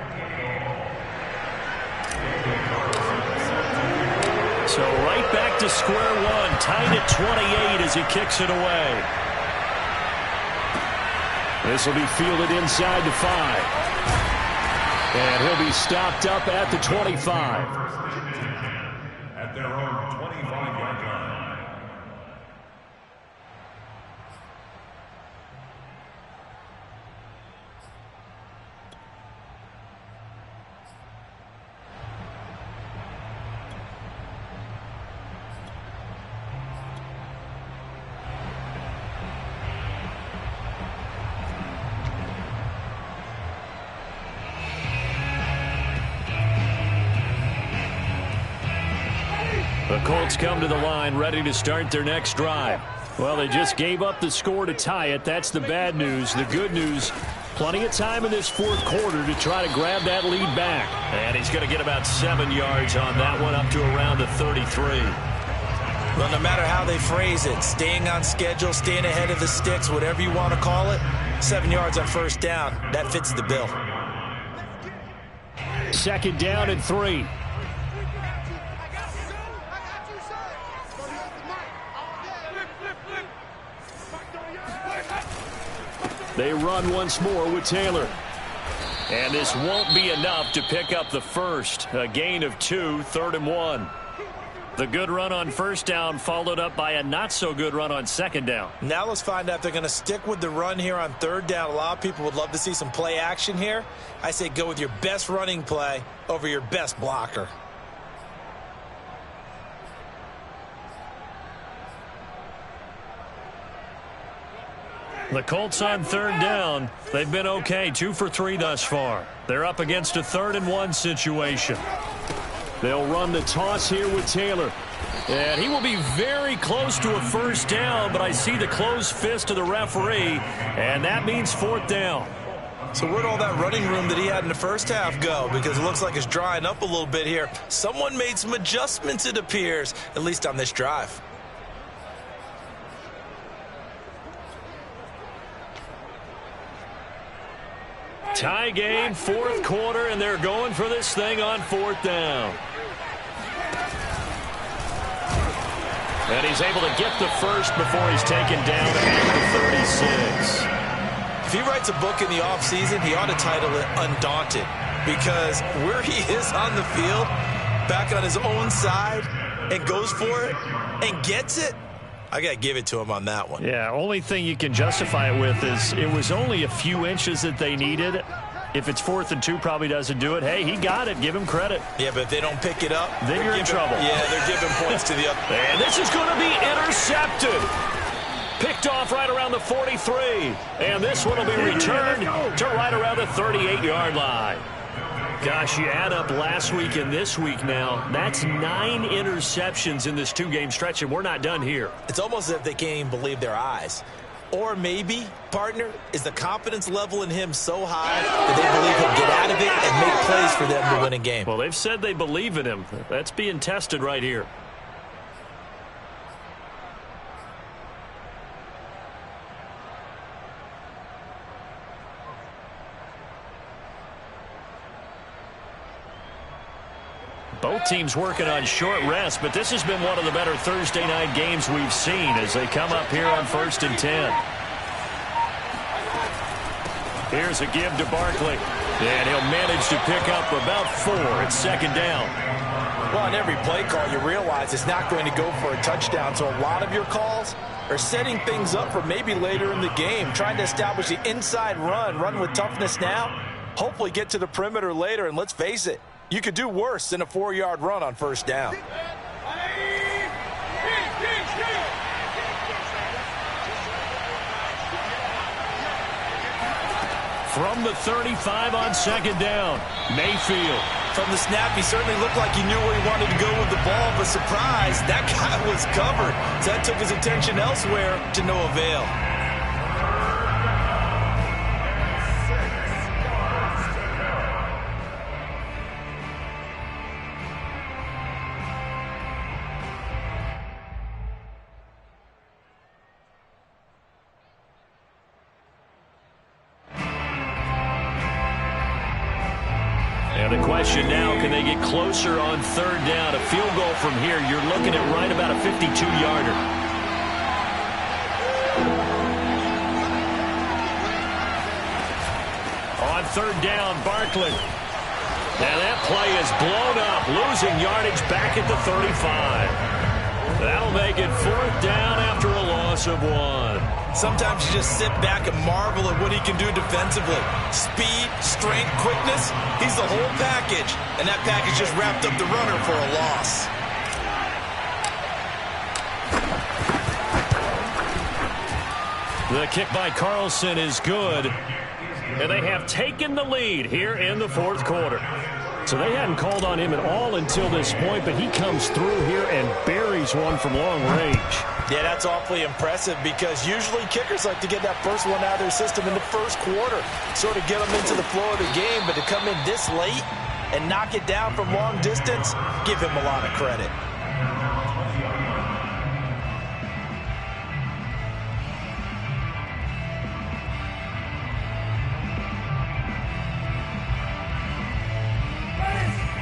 So right back to square one, tied at 28 as he kicks it away. This will be fielded inside the 5. And he'll be stopped up at the 25. At their own 25-yard line. The Colts come to the line ready to start their next drive. Well, they just gave up the score to tie it. That's the bad news. The good news, plenty of time in this 4th quarter to try to grab that lead back. And he's going to get about 7 yards on that one, up to around the 33. Well, no matter how they phrase it, staying on schedule, staying ahead of the sticks, whatever you want to call it, 7 yards on 1st down, that fits the bill. 2nd down and 3. They run once more with Taylor. And this won't be enough to pick up the first. A gain of 2, 3rd and 1. The good run on first down followed up by a not-so-good run on second down. Now let's find out if they're going to stick with the run here on 3rd down. A lot of people would love to see some play action here. I say go with your best running play over your best blocker. The Colts on 3rd down. They've been okay, 2 for 3 thus far. They're up against a 3rd and 1 situation. They'll run the toss here with Taylor. And he will be very close to a first down, but I see the closed fist of the referee, and that means 4th down. So where'd all that running room that he had in the first half go? Because it looks like it's drying up a little bit here. Someone made some adjustments, it appears, at least on this drive. Tie game, 4th quarter, and they're going for this thing on 4th down. And he's able to get the first before he's taken down at the 36. If he writes a book in the offseason, he ought to title it Undaunted. Because where he is on the field, back on his own side, and goes for it, and gets it, I got to give it to him on that one. Yeah, only thing you can justify it with is it was only a few inches that they needed. If it's 4th and 2, probably doesn't do it. Hey, he got it. Give him credit. Yeah, but if they don't pick it up, then you're in trouble. Yeah, they're giving points to the other. And this is going to be intercepted. Picked off right around the 43. And this one will be returned to right around the 38-yard line. Gosh, you add up last week and this week now. That's 9 interceptions in this 2-game stretch, and we're not done here. It's almost as if they can't even believe their eyes. Or maybe, partner, is the confidence level in him so high that they believe he'll get out of it and make plays for them to win a game. Well, they've said they believe in him. That's being tested right here. Both teams working on short rest, but this has been one of the better Thursday night games we've seen as they come up here on 1st and 10. Here's a give to Barkley, and he'll manage to pick up about 4 at 2nd down. Well, on every play call, you realize it's not going to go for a touchdown, so a lot of your calls are setting things up for maybe later in the game, trying to establish the inside run with toughness now, hopefully get to the perimeter later, and let's face it, you could do worse than a 4-yard run on 1st down. From the 35 on 2nd down, Mayfield. From the snap, he certainly looked like he knew where he wanted to go with the ball, but surprise, that guy was covered. So that took his attention elsewhere to no avail. And the question now, can they get closer on 3rd down? A field goal from here, you're looking at right about a 52-yarder. On 3rd down, Barkley. And that play is blown up, losing yardage back at the 35. That'll make it 4th down after a loss of 1. Sometimes you just sit back and marvel at what he can do defensively. Speed, strength, quickness, he's the whole package. And that package just wrapped up the runner for a loss. The kick by Carlson is good. And they have taken the lead here in the 4th quarter. So they hadn't called on him at all until this point, but he comes through here and buries one from long range. Yeah, that's awfully impressive because usually kickers like to get that first one out of their system in the 1st quarter, sort of get them into the flow of the game, but to come in this late and knock it down from long distance, give him a lot of credit.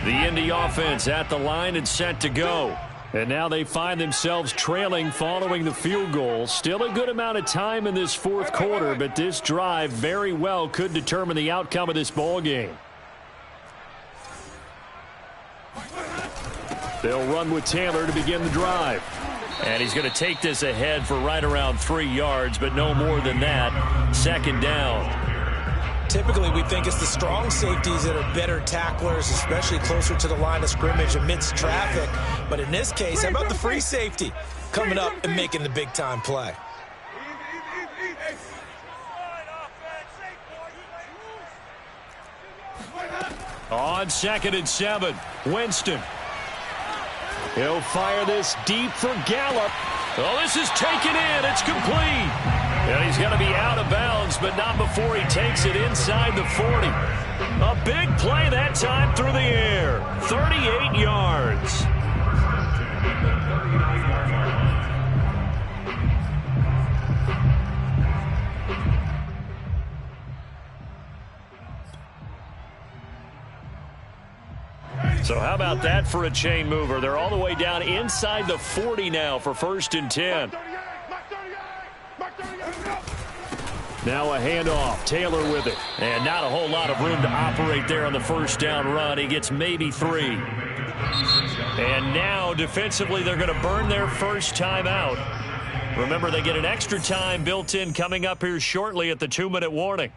The Indy offense at the line and set to go. And now they find themselves trailing following the field goal. Still a good amount of time in this fourth quarter, but this drive very well could determine the outcome of this ball game. They'll run with Taylor to begin the drive. And he's going to take this ahead for right around 3 yards, but no more than that. Second down. Typically, we think it's the strong safeties that are better tacklers, especially closer to the line of scrimmage amidst traffic. But in this case, how about the free safety coming up and making the big-time play? On 2nd and 7, Winston. He'll fire this deep for Gallup. Oh, this is taken in. It's complete. And he's going to be out of bounds, but not before he takes it inside the 40. A big play that time through the air. 38 yards. So how about that for a chain mover? They're all the way down inside the 40 now for 1st and 10. Now a handoff. Taylor with it. And not a whole lot of room to operate there on the first down run. He gets maybe 3. And now defensively they're going to burn their first time out. Remember, they get an extra time built in coming up here shortly at the 2-minute warning.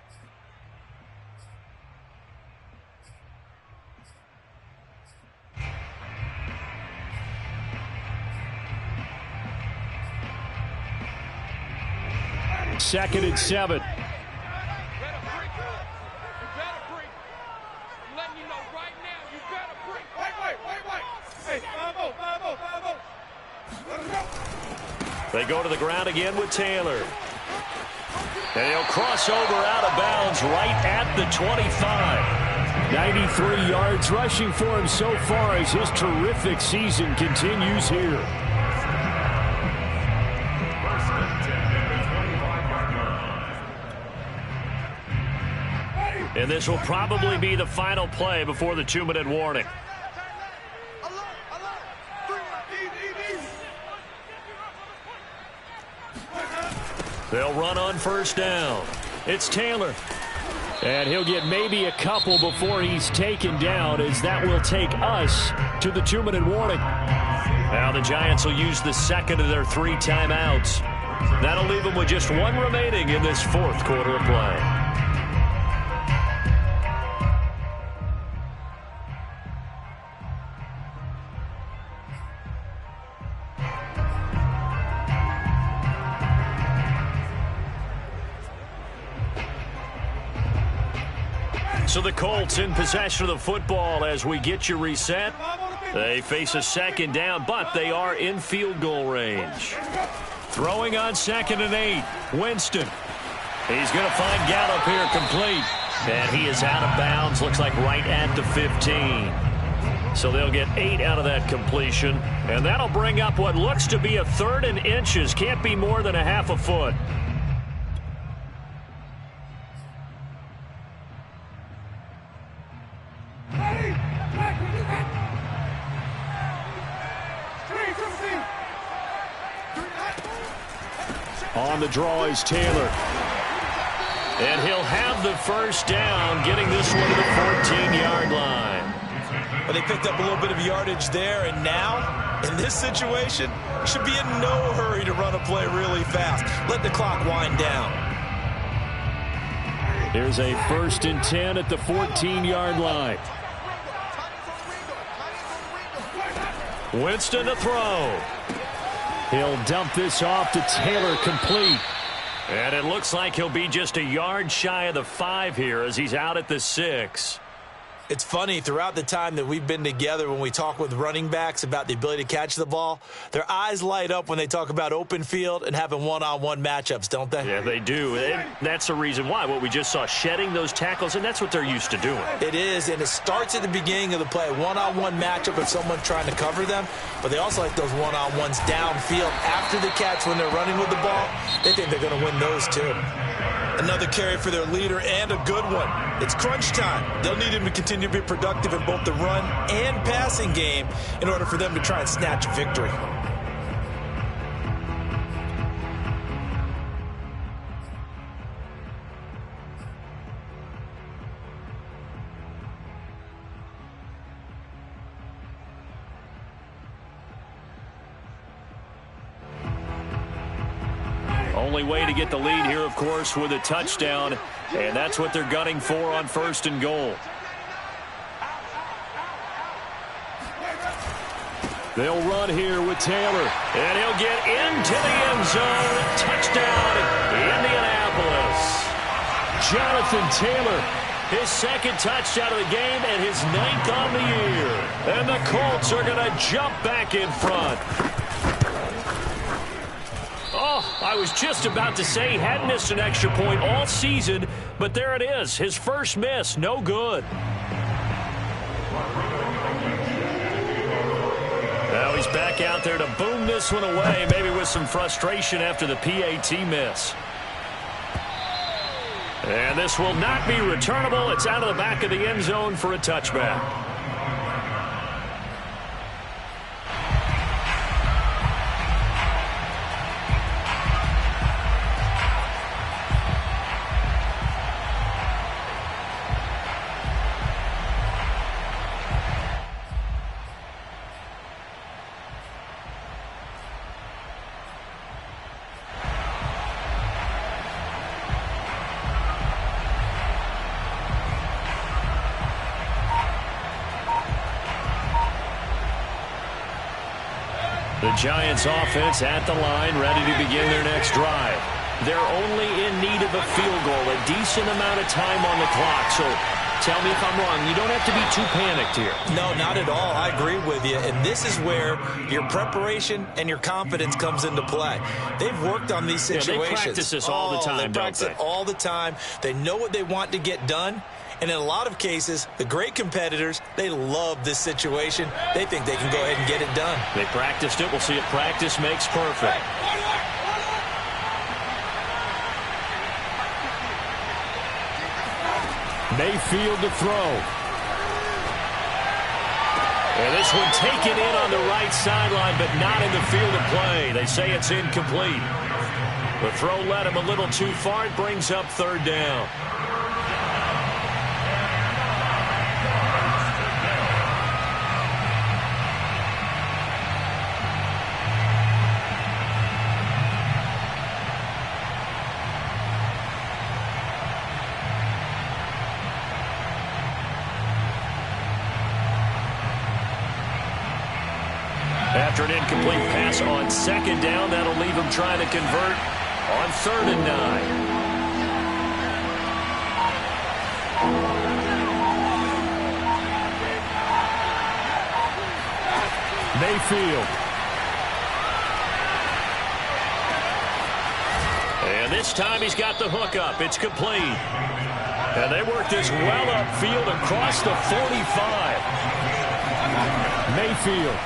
Second and 7. They go to the ground again with Taylor. And he'll cross over out of bounds right at the 25. 93 yards rushing for him so far as his terrific season continues here. And this will probably be the final play before the 2-minute warning. They'll run on first down. It's Taylor. And he'll get maybe a couple before he's taken down, as that will take us to the 2-minute warning. Now the Giants will use the second of their 3 timeouts. That'll leave them with just 1 remaining in this fourth quarter of play. So the Colts in possession of the football as we get you reset. They face a second down, but they are in field goal range. Throwing on 2nd and 8. Winston. He's going to find Gallup here complete. And he is out of bounds, looks like right at the 15. So they'll get 8 out of that completion. And that'll bring up what looks to be a 3rd and inches. Can't be more than a half a foot. On the draw is Taylor. And he'll have the first down, getting this one to the 14-yard line. Well, they picked up a little bit of yardage there, and now, in this situation, should be in no hurry to run a play really fast. Let the clock wind down. Here's a 1st and 10 at the 14-yard line. Winston to throw. He'll dump this off to Taylor, complete. And it looks like he'll be just a yard shy of the 5 here as he's out at the 6. It's funny, throughout the time that we've been together, when we talk with running backs about the ability to catch the ball, their eyes light up when they talk about open field and having one-on-one matchups, don't they? Yeah, they do. And that's the reason why. What we just saw, shedding those tackles, and that's what they're used to doing. It is, and it starts at the beginning of the play. One-on-one matchup with someone trying to cover them, but they also like those one-on-ones downfield after the catch when they're running with the ball. they think they're going to win those too. Another carry for their leader and a good one. It's crunch time. They'll need him to continue to be productive in both the run and passing game in order for them to try and snatch a victory. Only way to get the lead here, of course, with a touchdown, and that's what they're gunning for on 1st and goal. They'll run here with Taylor, and he'll get into the end zone. Touchdown, Indianapolis. Jonathan Taylor, his 2nd touchdown of the game and his 9th on the year. And the Colts are going to jump back in front. Oh, I was just about to say he hadn't missed an extra point all season, but there it is. His first miss, no good. Now he's back out there to boom this one away, maybe with some frustration after the PAT miss. And this will not be returnable. It's out of the back of the end zone for a touchback. The Giants offense at the line, ready to begin their next drive. They're only in need of a field goal, a decent amount of time on the clock. So tell me if I'm wrong. You don't have to be too panicked here. No, not at all. I agree with you. And this is where your preparation and your confidence comes into play. They've worked on these situations. Yeah, they practice this all the time, They practice it all the time. They know what they want to get done. And in a lot of cases, the great competitors, they love this situation. They think they can go ahead and get it done. They practiced it. We'll see if practice makes perfect. Mayfield to throw. And this one taken in on the right sideline, but not in the field of play. They say it's incomplete. The throw led him a little too far. It brings up 3rd down. After an incomplete pass on 2nd down, that'll leave him trying to convert on 3rd and 9. Mayfield. And this time he's got the hook up. It's complete. And they work this well upfield across the 45. Mayfield.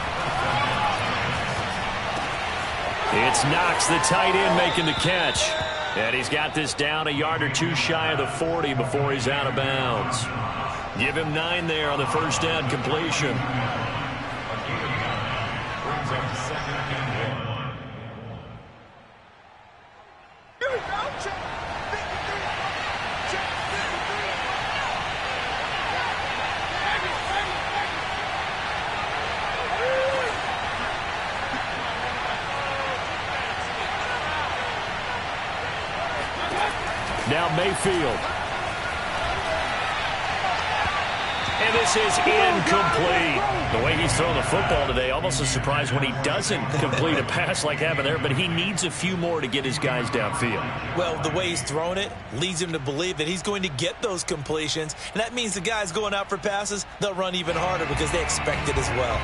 It's Knox, the tight end, making the catch. And he's got this down a yard or two shy of the 40 before he's out of bounds. Give him 9 there on the 1st down completion. Brings up 2nd and 1. Here we go. Check. 53. Check. 53. Now Mayfield. And this is incomplete. The way he's thrown the football today, almost a surprise when he doesn't complete a pass like having there, but he needs a few more to get his guys downfield. Well, the way he's thrown it leads him to believe that he's going to get those completions, and that means the guys going out for passes, they'll run even harder because they expect it as well.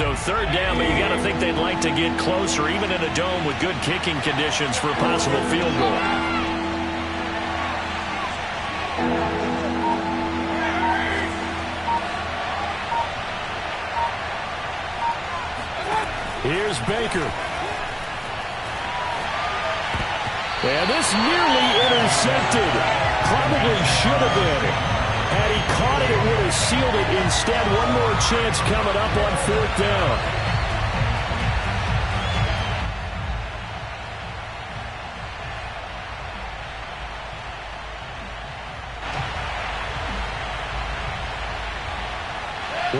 So third down, but you got to think they'd like to get closer, even in a dome with good kicking conditions for a possible field goal. Here's Baker. And this nearly intercepted. Probably should have been. Had he caught it, it would have sealed it. Instead, one more chance coming up on fourth down.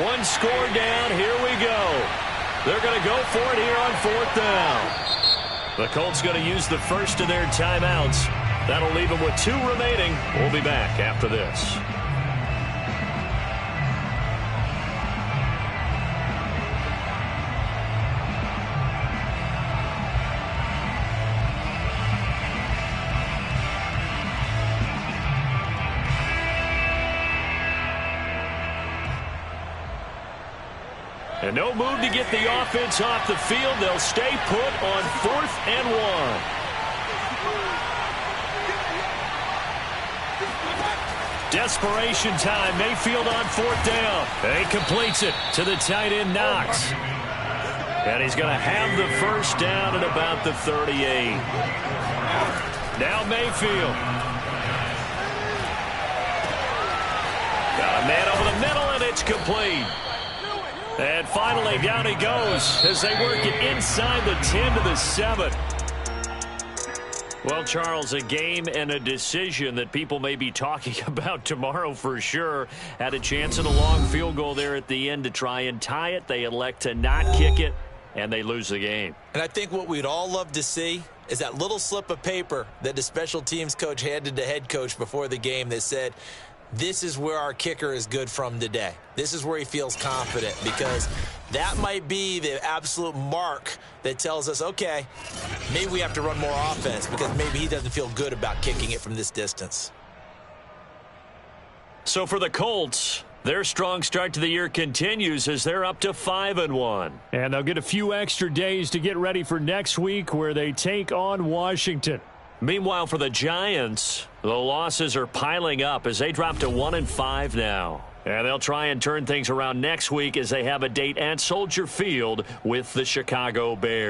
One score down. Here we go. They're going to go for it here on fourth down. The Colts going to use the first of their timeouts. That'll leave them with 2 remaining. We'll be back after this. And no move to get the offense off the field. They'll stay put on 4th and 1. Desperation time. Mayfield on 4th down. And he completes it to the tight end, Knox. And he's going to have the first down at about the 38. Now Mayfield. Got a man over the middle, and it's complete. And finally, down he goes as they work it inside the 10 to the 7. Well, Charles, a game and a decision that people may be talking about tomorrow for sure. Had a chance at a long field goal there at the end to try and tie it. They elect to not kick it, and they lose the game. And I think what we'd all love to see is that little slip of paper that the special teams coach handed to head coach before the game that said, this is where our kicker is good from today. This is where he feels confident, because that might be the absolute mark that tells us, okay, maybe we have to run more offense because maybe he doesn't feel good about kicking it from this distance. So for the Colts, their strong start to the year continues as they're up to 5-1. And they'll get a few extra days to get ready for next week where they take on Washington. Meanwhile, for the Giants, the losses are piling up as they drop to 1-5 now. And they'll try and turn things around next week as they have a date at Soldier Field with the Chicago Bears.